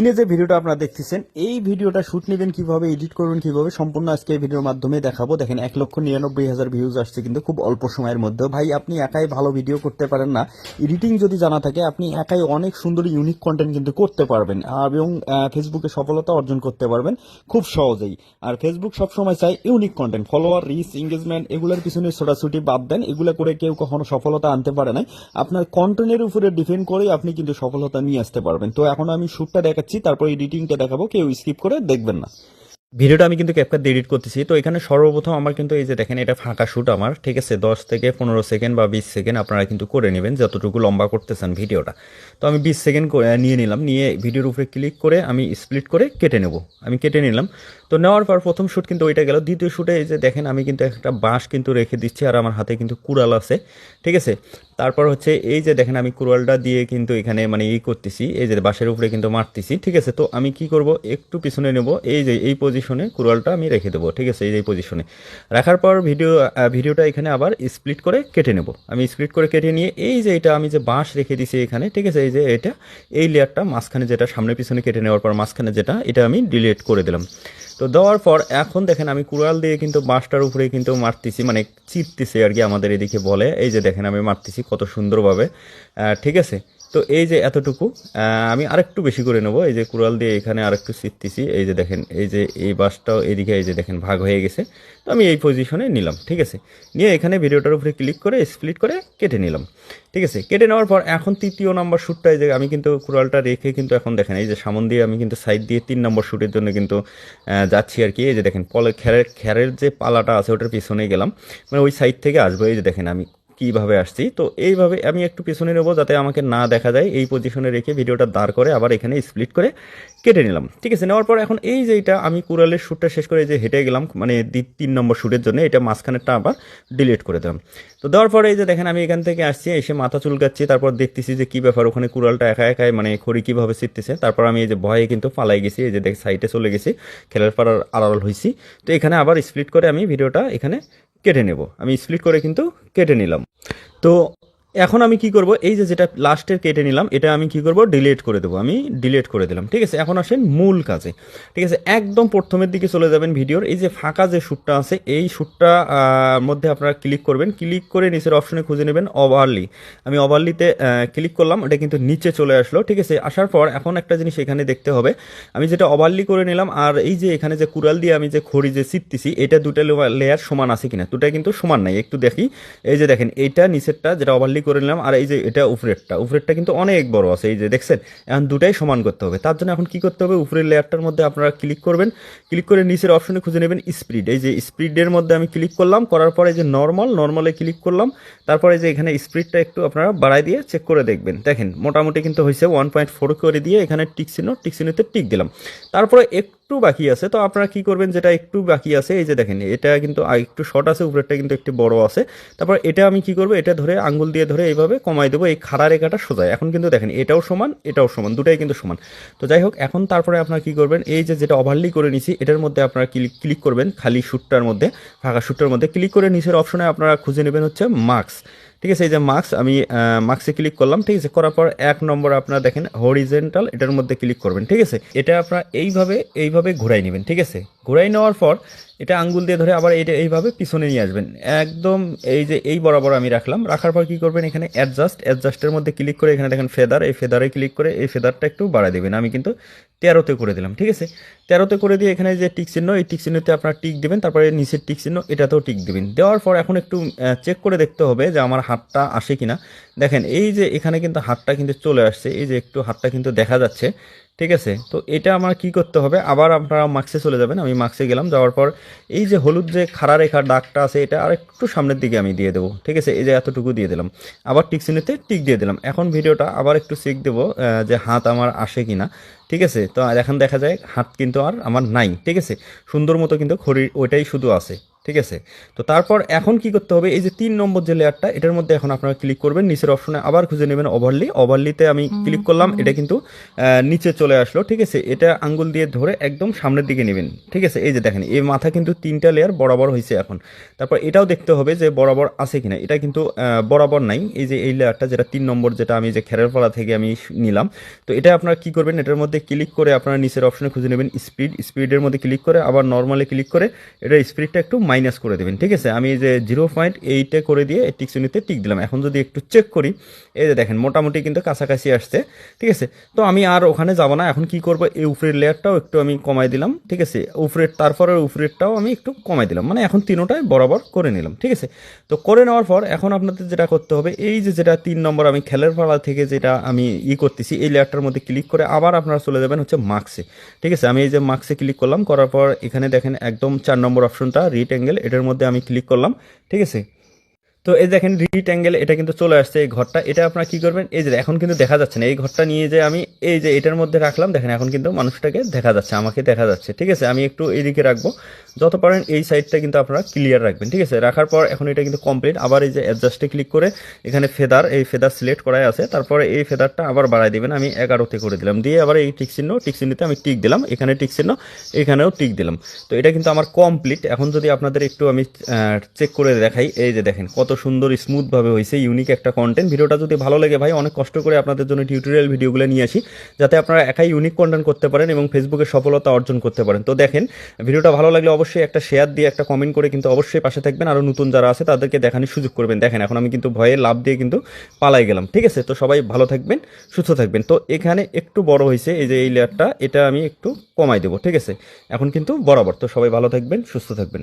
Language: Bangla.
স্ক্রিনে যে ভিডিওটা আপনারা দেখতেছেন এই ভিডিওটা শুট নেবেন কিভাবে, এডিট করবেন কিভাবে, সম্পূর্ণ আজকে এই ভিডিওর মাধ্যমে দেখাবো। দেখেন 1,99,000 ভিউজ আসছে কিন্তু খুব অল্প সময়ের মধ্যে। ভাই আপনি একাই ভালো ভিডিও করতে পারেন না, এডিটিং যদি জানা থাকে আপনি একাই অনেক সুন্দর ইউনিক কন্টেন্ট কিন্তু করতে পারবেন এবং ফেসবুকে সফলতা অর্জন করতে পারবেন খুব সহজেই। আর ফেসবুক সবসময় চাই unique content, follower, reach, engagement এগুলোর পিছনে ছোটাছুটি বাদ দেন। এগুলো করে কেউ কখনো সফলতা আনতে পারে নাই। আপনার কন্টেন্টের উপরে ডিপেন্ড করে আপনি কিন্তু সফলতা নিয়ে আসতে পারবেন। তো এখন আমি শুটটা দেখাচ্ছি, তারপর এডিটিংটা দেখাবো, কেউ স্কিপ করে দেখবেন না। ভিডিওটা আমি কিন্তু ক্যাপকাট দিয়ে এডিট করতেছি। তো এখানে সর্বপ্রথম আমার কিন্তু এই যে দেখেন এটা ফাঁকা শুট আমার, ঠিক আছে, 10 থেকে 15 সেকেন্ড বা 20 সেকেন্ড আপনারা কিন্তু করে নেবেন যতটুকু লম্বা করতেছেন ভিডিওটা। তো আমি 20 সেকেন্ড নিয়ে নিলাম, নিয়ে ভিডিওর উপরে ক্লিক করে আমি স্প্লিট করে কেটে নেব। আমি কেটে নিলাম। তো নেওয়ার পর প্রথম শ্যুট কিন্তু ওইটা গেল। দ্বিতীয় শ্যুটে এই যে দেখেন আমি কিন্তু একটা বাঁশ কিন্তু রেখে দিচ্ছি আর আমার হাতে কিন্তু কুড়াল আছে, ঠিক আছে। তারপর হচ্ছে এই যে দেখেন আমি কুড়ালটা দিয়ে কিন্তু এখানে মানে করতেছি, এই যে বাঁশের উপরে কিন্তু মারতেছি, ঠিক আছে। তো আমি কি করব, একটু পিছনে নেব, এই যে এই পজিশনে কুড়ালটা আমি রেখে দেবো, ঠিক আছে। এই যে পজিশনে রাখার পর ভিডিওটা এখানে আবার স্প্লিট করে কেটে নেব। আমি স্প্লিট করে কেটে নিয়ে এই যে এটা আমি যে বাঁশ রেখে দিছি এখানে, ঠিক আছে, এই যে এটা এই লেয়ারটা মাঝখানে যেটা সামনে পিছনে কেটে নেওয়ার পর মাঝখানে যেটা এটা আমি ডিলিট করে দিলাম। তো দেওয়ার পর এখন দেখেন আমি কুড়াল দিয়ে কিন্তু বাঁশটার উপরে কিন্তু মারতেছি, মানে চিপতেছি আর কি আমাদের এদিকে বলে। এই যে দেখেন আমি মারতেছি কত সুন্দরভাবে, ঠিক আছে। তো এই যে এতটুকু আমি আরেকটু বেশি করে নেব, এই যে কুড়াল দিয়ে এখানে আরেকটু চিপতেছি। এই যে দেখেন এই যে এই বাঁশটাও এদিকে এই যে দেখেন ভাগ হয়ে গেছে। তো আমি এই পজিশনে নিলাম, ঠিক আছে। নিয়ে এখানে ভিডিওটার উপরে ক্লিক করে স্প্লিট করে কেটে নিলাম, ঠিক আছে। কেটে নেওয়ার পর এখন তৃতীয় নম্বর শ্যুটটা এই যে আমি কিন্তু কুড়ালটা রেখে কিন্তু এখন দেখেন এই যে সামন দিয়ে আমি কিন্তু সাইড দিয়ে 3 নম্বর শ্যুটের জন্য কিন্তু যাচ্ছি আর কি। এই যে দেখেন খ্যারের যে পালাটা আছে ওটার পিছনে গেলাম, মানে ওই সাইড থেকে আসবো। এই যে দেখেন আমি কিভাবে আসছি। তো এইভাবে আমি একটু পিছনে নেবো যাতে আমাকে না দেখা যায়, এই পজিশনে রেখে ভিডিওটা দাঁড় করে আবার এখানে স্প্লিট করে কেটে নিলাম, ঠিক আছে। নেওয়ার পর এখন এই যে এটা আমি কুড়ালের শ্যুটটা শেষ করে যে হেঁটে গেলাম মানে 3 নম্বর শ্যুটের জন্য, এটা মাঝখানেরটা আবার ডিলিট করে দিলাম। তো দেওয়ার পরে এই যে দেখেন আমি এখান থেকে আসছি, এসে মাথা চুলকাচ্ছি, তারপর দেখতেছি যে কী ব্যাপার, ওখানে কুড়ালটা একা একাই মানে খড়ি কীভাবে ছিটতেছে। তারপর আমি এই যে ভয়ে কিন্তু পালাই গেছি, এই যে দেখ সাইডে চলে গেছি, খেলার পাড়ার আড়াল হয়েছি। তো এখানে আবার স্প্লিট করে আমি ভিডিওটা এখানে কেটে নেব। আমি স্প্লিট করে কিন্তু কেটে নিলাম। তো এখন আমি কি করব, এই যে যেটা লাস্টের কেটে নিলাম এটা আমি কি করব, ডিলিট করে দেবো। আমি ডিলিট করে দিলাম, ঠিক আছে। এখন আসেন মূল কাজে, ঠিক আছে। একদম প্রথমের দিকে চলে যাবেন ভিডিওর, এই যে ফাঁকা যে শ্যুটটা আছে এই শ্যুটটা মধ্যে আপনারা ক্লিক করবেন। ক্লিক করে নিচের অপশনে খুঁজে নেবেন ওভারলি। আমি ওভারলিতে ক্লিক করলাম, এটা কিন্তু নিচে চলে আসলো, ঠিক আছে। আসার পর এখন একটা জিনিস এখানে দেখতে হবে, আমি যেটা ওভারলি করে নিলাম আর এই যে এখানে যে কুড়াল দিয়ে আমি যে খড়ি যে চিপতেছি এটা দুটো লেয়ার সমান আছে কিনা, দুটাই কিন্তু সমান নাই, একটু দেখি। এই যে দেখেন এইটা নিচেরটা যেটা ওভারলি করে নিলাম আর এই যে এটা উপরেরটা কিন্তু অনেক বড় আছে, এই যে দেখছেন। এখন দুটাই সমান করতে হবে, তার জন্য এখন কি করতে হবে, উপরের লেয়ারটার মধ্যে আপনারা ক্লিক করবেন। ক্লিক করে নিচের অপশনে খুঁজে নেবেন স্পিড, এই যে স্পিডের মধ্যে আমি ক্লিক করলাম, করার পরে যে নর্মালে ক্লিক করলাম। তারপরে যে এখানে স্পিডটা একটু আপনারা বাড়াই দিয়ে চেক করে দেখবেন। দেখেন মোটামুটি কিন্তু হয়েছে 1.4 করে দিয়ে এখানে টিক চিহ্নতে টিক দিলাম। তারপরে একটু বাকি আছে, তো আপনারা কি করবেন, যেটা একটু বাকি আছে এই যে দেখেন এটা কিন্তু একটু শর্ট আছে, উপরেরটা কিন্তু একটু বড় আছে। তারপর এটা আমি কি করব, এটা ধরে আঙ্গুল দিয়ে ধরে এইভাবে কমাই দেবো, এই খাড়া রেখাটা সোজা। এখন কিন্তু দেখেন এটাও সমান দুটাই কিন্তু সমান। তো যাই হোক এখন তারপরে আপনারা কি করবেন, এই যে যেটা ওভারলি করে নিছি এটার মধ্যে আপনারা ক্লিক করবেন, খালি শ্যুটটার মধ্যে ফাঁকা শ্যুটটার মধ্যে ক্লিক করে নিচের অপশনে আপনারা খুঁজে নেবেন হচ্ছে মার্কস, ঠিক আছে। এই যে মার্কস, আমি মার্কসে ক্লিক করলাম, ঠিক আছে। করার পর 1 নম্বর আপনারা দেখেন হরিজেন্টাল, এটার মধ্যে ক্লিক করবেন, ঠিক আছে। এটা আপনারা এইভাবে ঘুরাই নেবেন, ঠিক আছে। ঘুরাই নেওয়ার পর এটা আঙ্গুল দিয়ে ধরে আবার এটা এইভাবে পিছনে নিয়ে আসবেন, একদম এই যে এই বরাবর আমি রাখলাম। রাখার পর কি করবেন, এখানে অ্যাডজাস্টের মধ্যে ক্লিক করে এখানে দেখেন ফেদার, এই ফেদারে ক্লিক করে এই ফেদারটা একটু বাড়াই দেবেন। আমি কিন্তু 13তে করে দিলাম, ঠিক আছে। 13তে করে দিয়ে এখানে যে টিক চিহ্ন, এই টিক চিহ্নতে আপনারা টিক দেবেন, তারপরে নিচের টিক চিহ্ন এটাতেও টিক দেবেন। দেওয়ার পর এখন একটু চেক করে দেখতে হবে যে আমার হাতটা আসে কিনা। দেখেন এই যে এখানে কিন্তু হাতটা কিন্তু চলে আসছে, এই যে একটু হাতটা কিন্তু দেখা যাচ্ছে, ঠিক আছে। তো এটা আমার কি করতে হবে, আবার আপনারা মার্কসে চলে যাবেন। আমি মার্কসে গেলাম, যাওয়ার পর এই যে হলুদ যে খাড়া রেখার দাগটা আছে এটা আর একটু সামনের দিকে আমি দিয়ে দেবো, ঠিক আছে। এই যে এতটুকু দিয়ে দিলাম, আবার টিক চিহ্নতে টিক দিয়ে দিলাম। এখন ভিডিওটা আবার একটু চেক দেবো যে হাত আমার আসে কিনা, ঠিক আছে। তো এখন দেখা যায় হাত কিন্তু আর আমার নাই, ঠিক আছে। সুন্দর মতো কিন্তু খড়ি ওইটাই শুধু আছে। ঠিক আছে। তো তারপর এখন কি করতে হবে, এই যে 3 নম্বর যে লেয়ারটা এটার মধ্যে এখন আপনারা ক্লিক করবেন, নিচের অপশনে আবার খুঁজে নেবেন ওভারলিতে আমি ক্লিক করলাম, এটা কিন্তু নিচে চলে আসলো। ঠিক আছে, এটা আঙ্গুল দিয়ে ধরে একদম সামনের দিকে নেবেন। ঠিক আছে, এই যে দেখেন এই মাথা কিন্তু 3টা লেয়ার বরাবর হয়েছে এখন। তারপর এটাও দেখতে হবে যে বরাবর আছে কিনা, এটা কিন্তু বরাবর নাই। এই যে এই লেয়ারটা যেটা 3 নম্বর, যেটা আমি যে খেরের পাড়া থেকে আমি নিলাম, তো এটা আপনারা কি করবেন, এটার মধ্যে ক্লিক করে আপনারা নিচের অপশনে খুঁজে নেবেন স্পিডের মধ্যে ক্লিক করে আবার নর্মালে ক্লিক করে এটা স্পিডটা একটু মাইনাস করে দেবেন। ঠিক আছে, আমি এই যে 0.8 করে দিয়ে টিক চিহ্নিতে টিক দিলাম। এখন যদি একটু চেক করি, এই যে দেখেন মোটামুটি কিন্তু কাছাকাছি আসছে। ঠিক আছে, তো আমি আর ওখানে যাব না। এখন কি করব, এই উপরের লেয়ারটাও একটু আমি কমাই দিলাম। ঠিক আছে, তারপরে উপরেরটাও আমি একটু কমাই দিলাম, মানে এখন তিনোটাই বরাবর করে নিলাম। ঠিক আছে, তো করে নেওয়ার পর এখন আপনাদের যেটা করতে হবে, এই যে যেটা 3 নম্বর আমি খেলের পাড়া থেকে যেটা আমি করতেছি, এই লেয়ারটার মধ্যে ক্লিক করে আবার আপনারা চলে যাবেন হচ্ছে মার্কসে। ঠিক আছে, আমি এই যে মার্কসে ক্লিক করলাম, করার পর এখানে দেখেন একদম 4 নম্বর অপশনটা রিট এটার মধ্যে আমি ক্লিক করলাম। ঠিক আছে, তো এই দেখেন রিক্ট্যাঙ্গেল এটা কিন্তু চলে আসছে এই ঘরটা। এটা আপনারা কি করবেন, এই যে এখন কিন্তু দেখা যাচ্ছে না, এই ঘরটা নিয়ে যে আমি এই যে এটার মধ্যে রাখলাম, দেখেন এখন কিন্তু মানুষটাকে দেখা যাচ্ছে, আমাকে দেখা যাচ্ছে। ঠিক আছে, আমি একটু এইদিকে রাখবো, যত পারেন এই সাইডটা কিন্তু আপনারা ক্লিয়ার রাখবেন। ঠিক আছে, রাখার পর এখন এটা কিন্তু কমপ্লিট। আবার এই যে অ্যাডজাস্টে ক্লিক করে এখানে ফেদার সিলেক্ট করাই আছে, তারপরে এই ফেদারটা আবার বাড়াই দিবেন। আমি 11তে করে দিলাম, দিয়ে আবার এই টিকচিহ্নতে আমি টিক দিলাম, এখানে টিকচিহ্ন, এখানেও টিক দিলাম। তো এটা কিন্তু আমার কমপ্লিট। এখন যদি আপনাদের একটু আমি চেক করে দেখাই, এই যে দেখেন কত সুন্দর স্মুথভাবে হয়েছে, ইউনিক একটা কন্টেন্ট। ভিডিওটা যদি ভালো লাগে ভাই, অনেক কষ্ট করে আপনাদের জন্য টিউটোরিয়াল ভিডিওগুলো নিয়ে আসি, যাতে আপনারা একাই ইউনিক কন্টেন্ট করতে পারেন এবং ফেসবুকে সফলতা অর্জন করতে পারেন। তো দেখেন ভিডিওটা ভালো লাগলে অবশ্যই একটা শেয়ার দিয়ে একটা কমেন্ট করে কিন্তু অবশ্যই পাশে থাকবেন। আরও নতুন যারা আছে তাদেরকে দেখানোর সুযোগ করবেন। দেখেন এখন আমি কিন্তু ভয়ে লাভ দিয়ে কিন্তু পালাই গেলাম। ঠিক আছে, তো সবাই ভালো থাকবেন, সুস্থ থাকবেন। তো এখানে একটু বড় হয়েছে, এই যে এই লেয়ারটা, এটা আমি একটু কমাই দেবো। ঠিক আছে, এখন কিন্তু বরাবর। তো সবাই ভালো থাকবেন, সুস্থ থাকবেন।